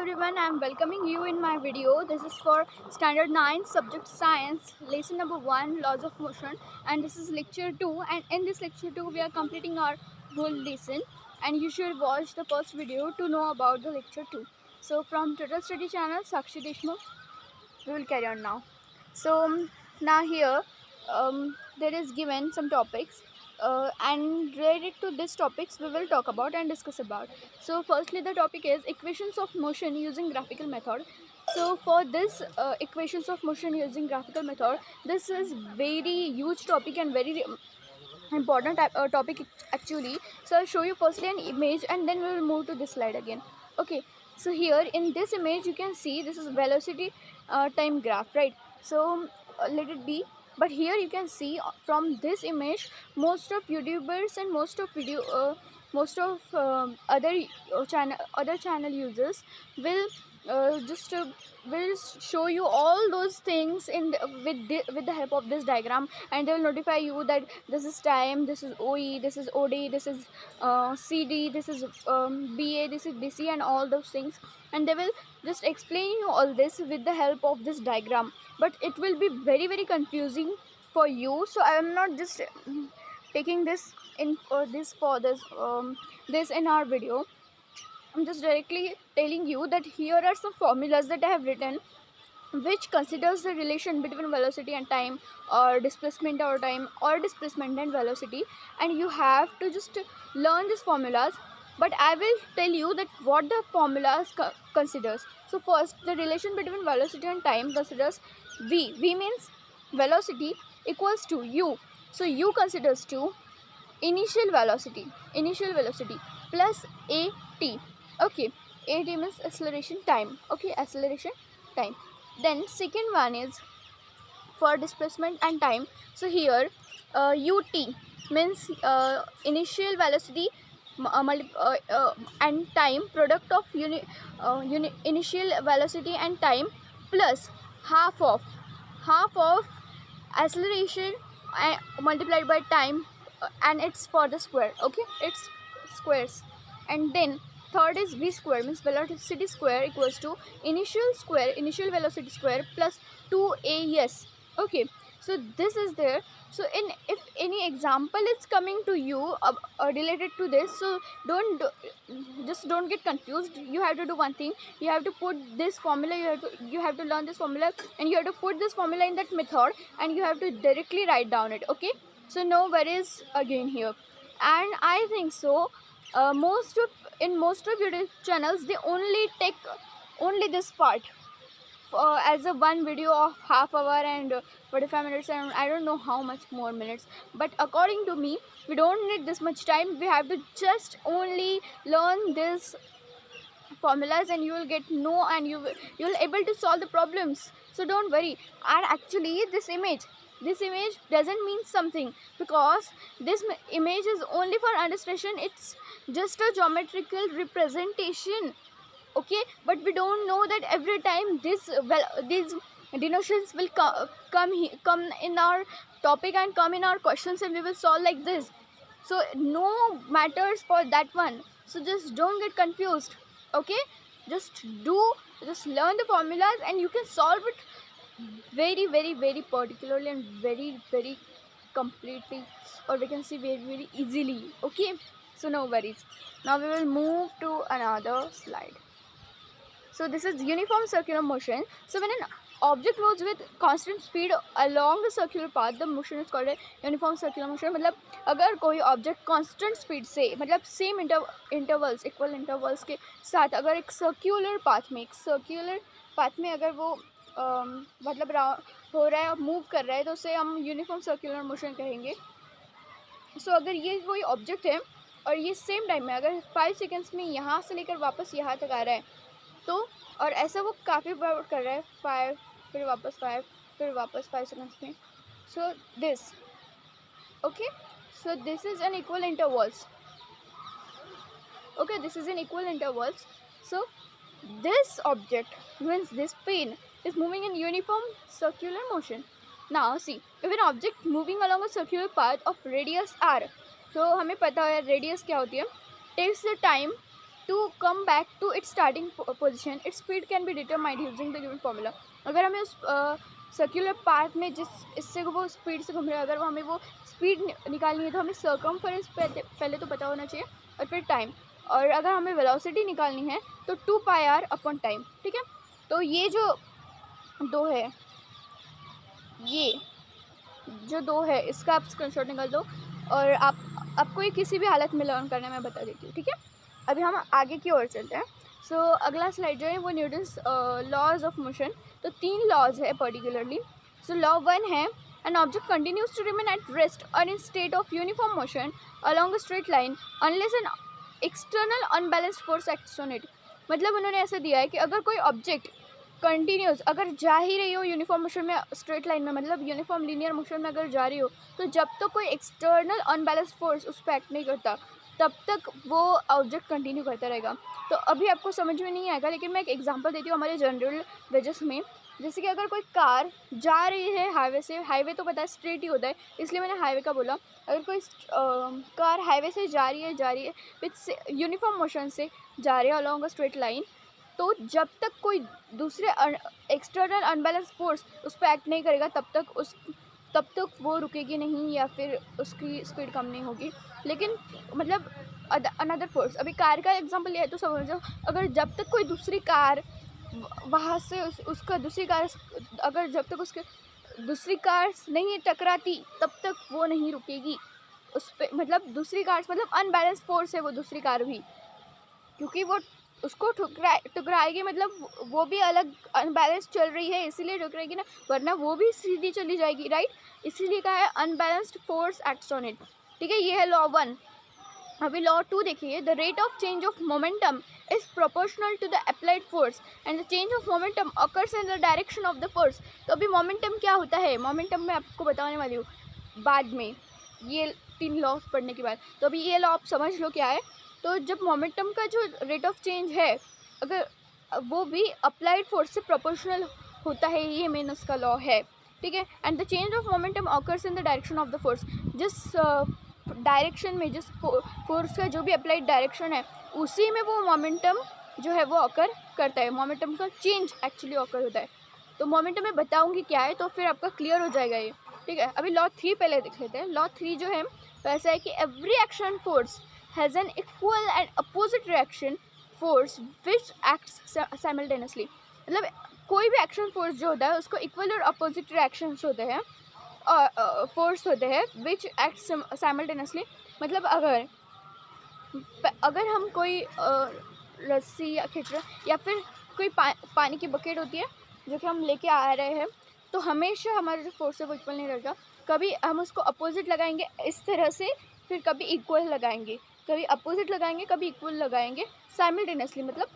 everyone, I am welcoming you in my video. This is for standard 9 subject science, lesson number 1, laws of motion, and this is lecture 2, and in this lecture 2 we are completing our whole lesson, and you should watch the first video to know about the lecture 2. So from Total Study channel Sakshi Deshmukh, we will carry on now. So now here there is given some topics, and related to these topics we will talk about and discuss about. So firstly the topic is equations of motion using graphical method. So for this equations of motion using graphical method, this is very huge topic and very important topic actually. So I'll show you firstly an image and then we will move to this slide again. Okay, so here in this image you can see this is velocity time graph, right? So let it be. But here you can see from this image most of YouTubers and most of other channel users will just will show you all those things with the help of this diagram, and they will notify you that this is time, this is OE, this is OD, this is CD, this is BA, this is DC, and all those things, and they will just explain you all this with the help of this diagram. But it will be very confusing for you, so I am not just taking this in this in our video. I'm just directly telling you that here are some formulas that I have written, which considers the relation between velocity and time, or displacement or time, or displacement and velocity, and you have to just learn these formulas. But I will tell you that what the formulas considers. So first, the relation between velocity and time considers v means velocity equals to u. So u considers to initial velocity plus at. Okay, at means acceleration time. Okay, acceleration time. Then second one is for displacement and time. So here ut means initial velocity and time, product of initial velocity and time plus half of acceleration multiplied by time, and it's for the square. Okay, it's squares. And then third is v square means velocity square equals to initial velocity square plus 2as. Okay, so this is there. So if any example is coming to you related to this, so don't get confused. You have to do one thing. You have to put this formula, you have to learn this formula, and you have to put this formula in that method, and you have to directly write down it. Okay, so no worries again here. And I think so most of YouTube channels, they only take only this part as a one video of half hour and 45 minutes, and I don't know how much more minutes. But according to me, we don't need this much time. We have to just only learn this formulas, and you will get know, and you'll able to solve the problems. So don't worry. And actually this image doesn't mean something, because this image is only for illustration. It's just a geometrical representation. Okay, but we don't know that every time these denotations will come in our topic and come in our questions, and we will solve like this. So no matters for that one. So just don't get confused. Okay, just learn the formulas, and you can solve it very particularly and very completely, or we can say very easily. Okay, so no worries. Now we will move to another slide. So this is uniform circular motion. So when an object moves with constant speed along the circular path, the motion is called a uniform circular motion. मतलब अगर कोई object constant speed से, मतलब same intervals equal intervals के साथ अगर एक circular path में अगर वो मतलब हो रहा है, मूव कर रहा है, तो उसे हम यूनिफॉर्म सर्कुलर मोशन कहेंगे. सो अगर ये कोई ऑब्जेक्ट है और ये सेम टाइम में अगर 5 सेकेंड्स में यहाँ से लेकर वापस यहाँ तक आ रहा है, तो और ऐसा वो काफ़ी बार कर रहा है, 5 फिर वापस 5 फिर वापस 5 सेकेंड्स में. So this okay, so this is an equal intervals. Okay, this is in equal intervals. So this object means this plane is moving in uniform circular motion. Now see, if an object moving along a circular path of radius r, so हमें पता है radius क्या होती है, takes the time to come back to its starting position, its speed can be determined using the given formula. अगर हमें उस circular path में जिस इससे वो स्पीड से घूम रहा है, अगर वो हमें वो स्पीड निकालनी है तो हमें सर्कमफरेंस पहले तो पता होना चाहिए और फिर टाइम, और अगर हमें वेलोसिटी निकालनी है तो 2πr अपॉन टाइम, ठीक है। तो ये जो दो है, ये जो दो है इसका आप स्क्रीनशॉट निकाल दो और आपको ये किसी भी हालत में लर्न करना मैं बता देती हूँ, ठीक है। अभी हम आगे की ओर चलते हैं। सो अगला स्लाइड जो है वो न्यूटन्स लॉज ऑफ मोशन। तो 3 लॉज है पर्टिकुलरली। सो लॉ 1 है, an object continues to remain at rest or in state of uniform motion along a straight line unless an external unbalanced force acts on it. मतलब उन्होंने ऐसा दिया है कि अगर कोई ऑब्जेक्ट कंटिन्यूस अगर जा ही रही हो यूनिफॉर्म मोशन में, स्ट्रेट लाइन में, मतलब यूनिफॉर्म लीनियर मोशन में अगर जा रही हो, तो जब तक कोई एक्सटर्नल अनबैलेंस्ड फोर्स उस पर एक्ट नहीं करता तब तक वो ऑब्जेक्ट कंटिन्यू करता रहेगा। तो अभी आपको समझ में नहीं आएगा, लेकिन मैं एक एग्जांपल देती हूँ हमारे जनरल वेजेस में। जैसे कि अगर कोई कार जा रही है हाईवे से, हाईवे तो पता है स्ट्रेट ही होता है इसलिए मैंने हाईवे का बोला, अगर कोई कार हाईवे से जा रही है विथ यूनिफॉर्म मोशन से जा रही है अलॉन्ग अ स्ट्रेट लाइन, तो जब तक कोई दूसरे एक्सटर्नल अनबैलेंस फोर्स उस पर एक्ट नहीं करेगा तब तक वो रुकेगी नहीं या फिर उसकी स्पीड कम नहीं होगी। लेकिन मतलब अनदर फोर्स, अभी कार का एग्जांपल लिया है तो समझो, अगर जब तक कोई दूसरी कार वहाँ से उसका दूसरी कार अगर जब तक उसके दूसरी कार नहीं टकराती तब तक वो नहीं रुकेगी उस पर, मतलब दूसरी कार मतलब अनबैलेंस फोर्स है वो दूसरी कार भी, क्योंकि वो उसको टकराएगी, मतलब वो भी अलग अनबैलेंस चल रही है इसीलिए टकराएगी ना, वरना वो भी सीधी चली जाएगी, राइट। इसीलिए कहा है unbalanced force acts on it, ठीक है। ये है लॉ 1। अभी लॉ 2 देखिए, the rate of change of momentum is proportional to the applied force and the change of momentum occurs in the direction of the force. तो अभी momentum क्या होता है, मोमेंटम मैं आपको बताने वाली हूँ बाद में, ये 3 लॉ पढ़ने के बाद। तो अभी ये लॉ आप समझ लो क्या है। तो जब मोमेंटम का जो रेट ऑफ चेंज है अगर वो भी अप्लाइड फोर्स से प्रोपोर्शनल होता है, ये मेन उसका लॉ है, ठीक है। And the change of momentum occurs in the direction of the force, जिस डायरेक्शन में जिस फोर्स का जो भी अप्लाइड डायरेक्शन है उसी में वो मोमेंटम जो है वो ऑकर करता है, मोमेंटम का चेंज एक्चुअली ऑकर होता है। तो मोमेंटम मैं बताऊंगी क्या है तो फिर आपका क्लियर हो जाएगा ये, ठीक है। अभी लॉ 3 पहले देख लेते हैं। लॉ 3 जो है वैसा है कि every action force has an equal and opposite reaction force which acts simultaneously. मतलब कोई भी एक्शन फोर्स जो होता है उसको इक्वल और अपोजिट रिएक्शंस होते हैं और फोर्स होते हैं विच एक्ट साइमल्टेनियसली। मतलब अगर हम कोई रस्सी या खींच रहे या फिर कोई पानी की बकेट होती है जो कि हम लेके आ रहे हैं, तो हमेशा हमारा जो फोर्स है वो इक्वल नहीं रहेगा। कभी हम उसको अपोजिट लगाएंगे इस तरह से, फिर कभी इक्वल लगाएंगे, कभी अपोजिट लगाएंगे, कभी इक्वल लगाएंगे साइमल्टेनियसली, मतलब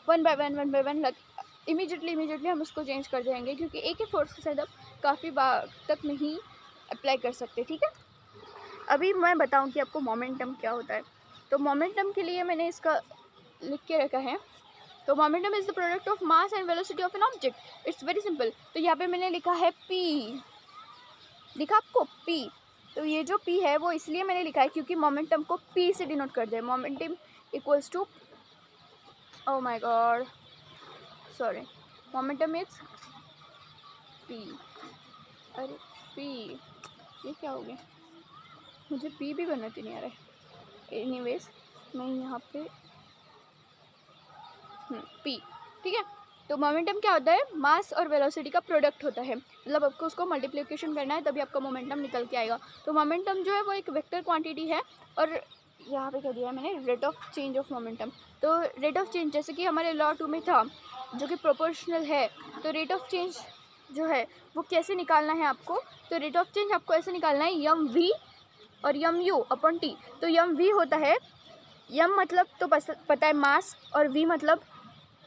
वन बाय वन इमीडिएटली हम उसको चेंज कर देंगे, क्योंकि एक ही फोर्स के साथ आप काफ़ी बार तक नहीं अप्लाई कर सकते, ठीक है। अभी मैं बताऊं कि आपको मोमेंटम क्या होता है। तो मोमेंटम के लिए मैंने इसका लिख के रखा है। तो momentum is the product of mass and velocity of an object, it's very simple. तो यहाँ पे मैंने लिखा है P, लिखा आपको P। तो ये जो P है वो इसलिए मैंने लिखा है क्योंकि मोमेंटम को P से डिनोट कर दे। Momentum equals to, oh my God sorry, momentum is P। अरे P, ये क्या हो गया, मुझे P भी बनाते नहीं आ रहा है। एनीवेज मैं यहाँ पे P, ठीक है। तो मोमेंटम क्या होता है, मास और वेलोसिटी का प्रोडक्ट होता है, मतलब आपको उसको मल्टीप्लिकेशन करना है तभी आपका मोमेंटम निकल के आएगा। तो मोमेंटम जो है वो एक वेक्टर क्वांटिटी है, और यहाँ पे क्या दिया है मैंने, rate of change of momentum. तो रेट ऑफ चेंज जैसे कि हमारे लॉ 2 में था जो कि प्रोपोर्शनल है, तो रेट ऑफ चेंज जो है वो कैसे निकालना है आपको, तो रेट ऑफ चेंज आपको ऐसे निकालना है यम वी और यम यू अपॉन टी। तो यम वी होता है, यम मतलब तो पता है मास, और वी मतलब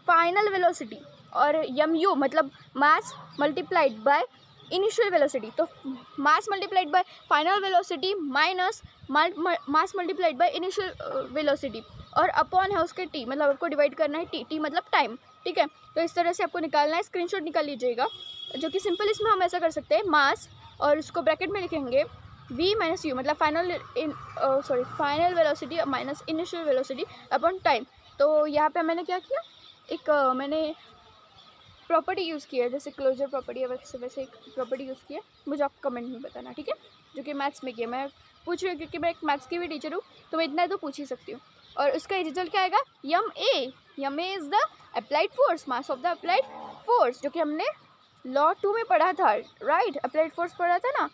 फाइनल वेलोसिटी, और यम यू मतलब mass multiplied by initial velocity. तो mass multiplied by final velocity minus mass multiplied by initial velocity, और अपॉन है उसके टी, मतलब आपको डिवाइड करना है टी मतलब टाइम, ठीक है। तो इस तरह से आपको निकालना है, स्क्रीनशॉट निकाल लीजिएगा, जो कि सिंपल इसमें हम ऐसा कर सकते हैं, मास और उसको ब्रैकेट में लिखेंगे v माइनस यू, मतलब final velocity minus initial velocity upon time. तो यहाँ पे मैंने क्या किया, एक मैंने प्रॉपर्टी यूज़ किया है, जैसे क्लोजर प्रॉपर्टी है वैसे एक प्रॉपर्टी यूज़ किया, मुझे आप कमेंट में बताना, ठीक है, जो कि मैथ्स में किया। मैं पूछ रही हूँ क्योंकि मैं एक मैथ्स की भी टीचर हूँ, तो मैं इतना तो पूछ ही सकती हूँ। और उसका रिजल्ट क्या आएगा, m a is the applied force, mass of the applied force, जो कि हमने लॉ 2 में पढ़ा था, राइट, अप्लाइड फोर्स पढ़ा था ना,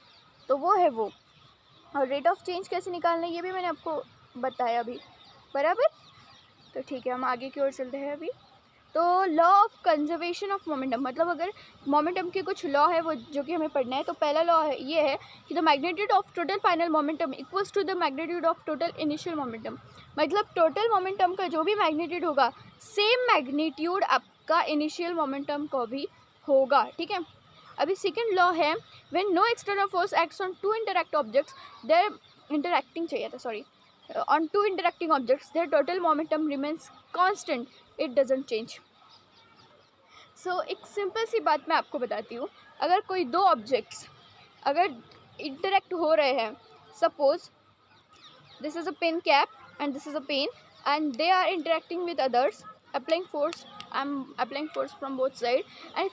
तो वो है वो। और रेट ऑफ चेंज कैसे निकालना है ये भी मैंने आपको बताया अभी, बराबर। तो ठीक है, हम आगे की ओर चलते हैं अभी। तो law of conservation of momentum, मतलब अगर मोमेंटम के कुछ लॉ है वो जो कि हमें पढ़ना है, तो पहला लॉ है ये है कि the magnitude of total final momentum equals to the magnitude of total initial momentum. मतलब टोटल मोमेंटम का जो भी मैग्नीट्यूड होगा, सेम मैग्नीट्यूड आपका इनिशियल मोमेंटम को भी होगा, ठीक है। अभी सेकेंड लॉ है, when no external force acts on two interact objects, there interacting चाहिए था, sorry, on two interacting objects their total momentum remains constant, it doesn't change. So एक सिंपल सी बात मैं आपको बताती हूँ, अगर कोई दो ऑब्जेक्ट्स अगर इंटरेक्ट हो रहे हैं, suppose this is a pen cap and this is a pen and they are interacting with others, applying force, I am applying force from both side and,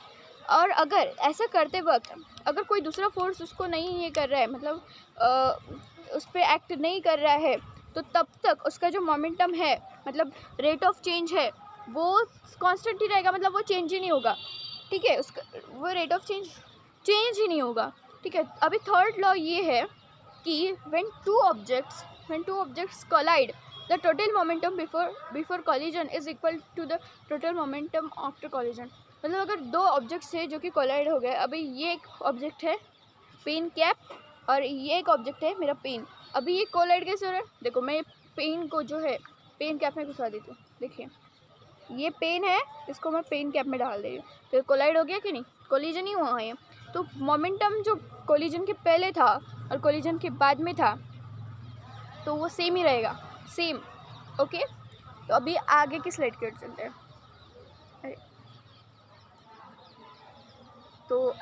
और अगर ऐसा करते वक्त अगर कोई दूसरा फोर्स उसको नहीं ये कर रहा है, मतलब उस पर एक्ट नहीं कर रहा है, तो तब तक उसका जो मोमेंटम है, मतलब रेट ऑफ चेंज है, वो कांस्टेंट ही रहेगा, मतलब वो चेंज ही नहीं होगा, ठीक है, उसका वो रेट ऑफ चेंज ही नहीं होगा, ठीक है। अभी थर्ड लॉ ये है कि when two objects collide the total momentum before collision is equal to the total momentum after collision. मतलब अगर दो ऑब्जेक्ट्स है जो कि कोलाइड हो गए, अभी ये एक ऑब्जेक्ट है पेन कैप और ये एक ऑब्जेक्ट है मेरा पेन, अभी ये कोलाइड कैसे हो रहा है, देखो मैं पेन को जो है पेन कैप में घुसा देती हूँ, देखिए ये पेन है, इसको मैं पेन कैप में डाल दे रही हूँ, तो कोलाइड हो गया कि नहीं, कोलिजन ही हुआ है। तो मोमेंटम जो कोलिजन के पहले था और कोलिजन के बाद में था, तो वो सेम ही रहेगा, सेम, ओके। तो अभी आगे की स्लाइड की ओर चलते हैं। अरे तो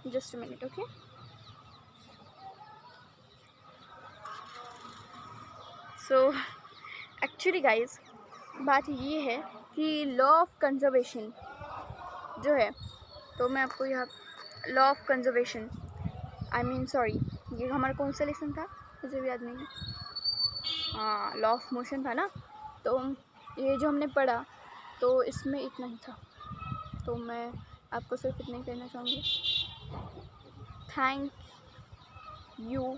just a minute, okay. So actually guys बात ये है कि लॉ ऑफ कंजर्वेशन जो है, तो मैं आपको यहाँ law of conservation, I mean sorry, ये हमारा कौन सा लेसन था मुझे भी याद नहीं है, हाँ लॉ ऑफ मोशन था ना, तो ये जो हमने पढ़ा तो इसमें इतना ही था, तो मैं आपको सिर्फ इतना ही कहना चाहूँगी, थैंक यू,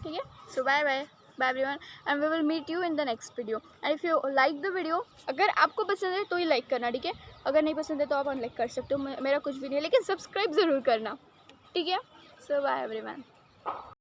ठीक है। So bye bye everyone and we will meet you in the next video, and if you like the video, अगर आपको पसंद है तो ही लाइक करना, ठीक है, अगर नहीं पसंद है तो आप अनलाइक कर सकते हो, मेरा कुछ भी नहीं है, लेकिन सब्सक्राइब ज़रूर करना, ठीक है। So bye everyone.